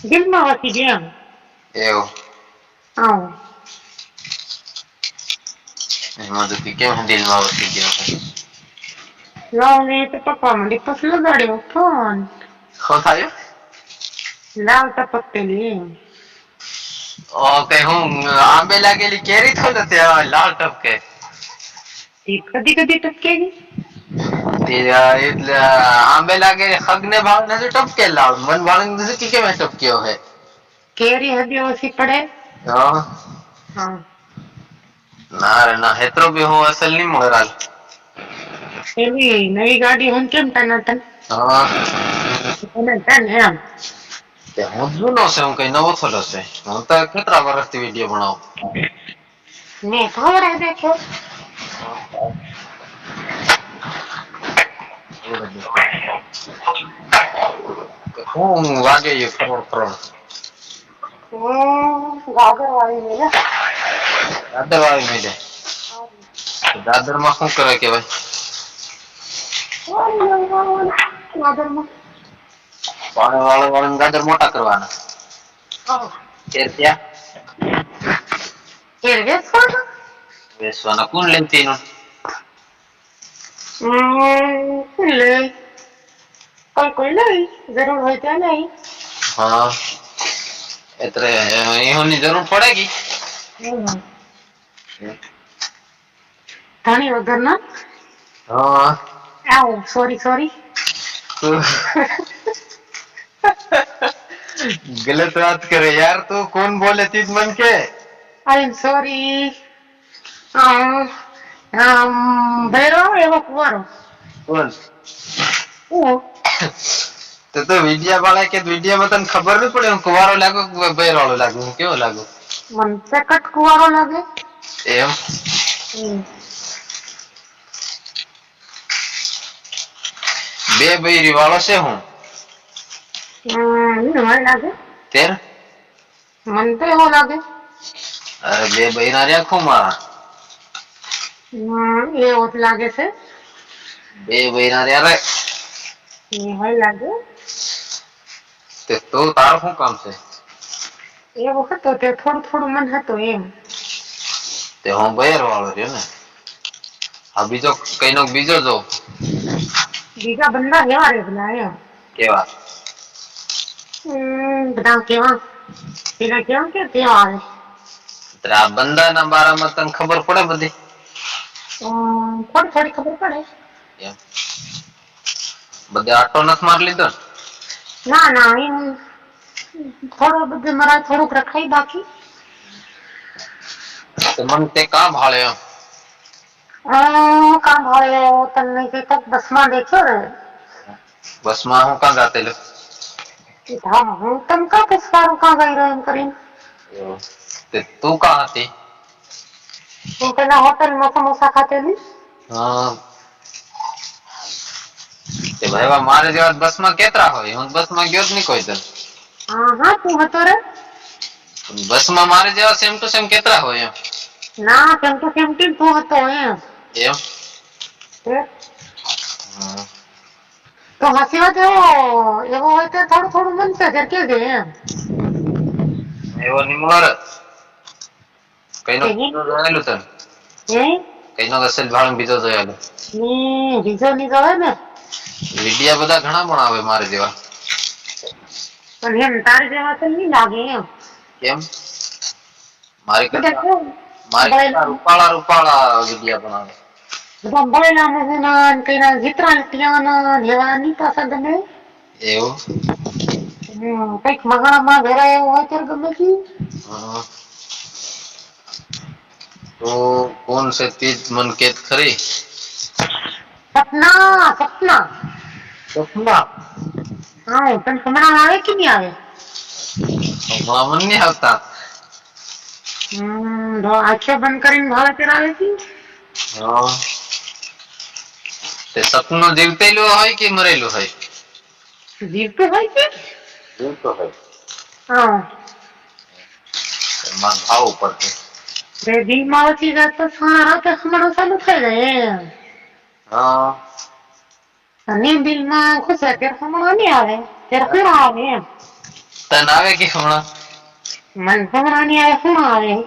દિલમાં વસી ગયા એમ. એવું હા. એમાં તો કેમ દિલમાં વસી ગયો છે. લાવ ને તો પપ્પા મને પછી લગાડ્યો ફોન. શું થયું? લાવ ટપકતેલી એમ. ઓકે હું આંબે લાગેલી કેરી તો નથી લાલ ટપકે. તે કદી કદી ટપકેલી. એટલે આંબે લાગે હગ ને ભાવ નથી ટપકે લાવ મન ભાવ નથી કે ટપક્યો હે. કેરી હજી ઓછી પડે. હા. હા. ના રે ના હેત્રો બી હું અસલ નહી મળે. એવી નવી ગાડી હું કેમ ટનાટન. હા. એમ. હું જૂનો છે હું કઈ નવો થોડો છે હું તો કેટલા વર્ષથી વિડીયો બનાવું. મેં થોડા દેખ્યો. હું વાગે ખબર. ગાગર વાળી ને. દાદર વાળી નઈ જાય. દાદર માં શું કરે કેવાય. દાદરમાં. વાળું ગાજર મોટા કરવાના. ત્યાં. વેસવાના કોણ લેતી નું. લે. કોઈ નઈ જરૂર હોય ત્યાં નઈ. હા એટલે એની જરૂર પડે. ધણી વગર ના. હા. સોરી. ગલત વાત કરે યાર તું કોણ બોલે તીજ મન કે. આઈ એમ સોરી. ભૈરો એવો કુંવારો. કોણ. હું. તો વિડિયા વાળા કે વિડિયામાં તને ખબર ન પડે હું કુવારો લાગુ બૈર વાળો લાગુ હું કેવો લાગુ. મન કટ કુવારો લાગે. એમ. બે બૈરી વાળો છે હું. લાગે. તેર. મન તો એવું લાગે. અરે બે બૈરા રખ્યું મારા. એવું જ લાગે છે. બે બૈરા રે. હોય લાગે. તો તાર શું કામ છે. એવો હતો તે થોડું મન હતું એમ. તે હું બયર વાળો છ ને આ બીજો કઈ ન બીજો જો. બીજા બંદા કેવા રેલા એમ. કેવા. બધા કેવા પેલા કેવા કે તેવા આવે. આ બંદા ના બારામાં તને ખબર પડે બધી. થોડી ખબર પડે. એમ બધે આટો નથ માર લીધો ને. ના એમ થોડું બધું મારા થોડુંક રખાય બાકી. મન તે કા ભાળે એમ. કામ હોય તને કઈક બસમાં દેખ્યો રે. બસ માં હું કં ગાતેલું. હું તમ કા પછારું કા ગઈ રહ્યો એમ કરીને. તું કા હતી. હું પેલા હોટલમાં સમોસા ખાતેલી. હા. ભાઈ મારે જેવા બસ માં કેતરા હોય હું બસ માં ગયો જ નહી કોઈ તર. હા તું હતો રે. બસ માં મારે જેવા સેમ ટુ સેમ કેટલા હોય એમ. ના કેમ તો કેમથી તું હતો એમ. એમ. તે. તો હસી વાત એવો હોય તો થોડું મનશે કે દે એમ. એવો નિ મળે. કઈ ન તેની જણેલું ત હે કઈ ન કશે ભાડ બીજો જોયાલો. બીજો ની જવાય ને. વિડિયા બધા ઘણા પણ આવે મારે જેવા. પણ એમ તારી જેવા તો નઈ લાગે એમ. કેમ મારી બધા કરતા કેવું મારી કરતા રૂપાળા વિડિયા બનાવે. એવું. કઈક મહણામાં ઘરા એવું હોય ત્યારે ગમે તે. હા. તો કોણ છે તીજ મનકેત ખરી. સપના. સપના. હા પણ હમણાં આવે કે નહી આવે. હમણાં નહી આવતા. આંખો બંધ કરીને ભાવ અત્યારે આવે છે. હા. તે સપનું જીવતેલું હોય કે મરેલું હોય. જીવતું હોય છે. જીવતો હોય. હા. એમાં ભાવ ઉપર છે. બે દિલમાં ઓછી જાય તો હમણા ચાલુ થઈ જાય એમ. હા. અને દિલમાં ખુશ ત્યારે હમણા નહી આવે ત્યારે ફેર આવે એમ. તને આવે કે હમણાં મને હમણાં ની આવે શું આવે એમ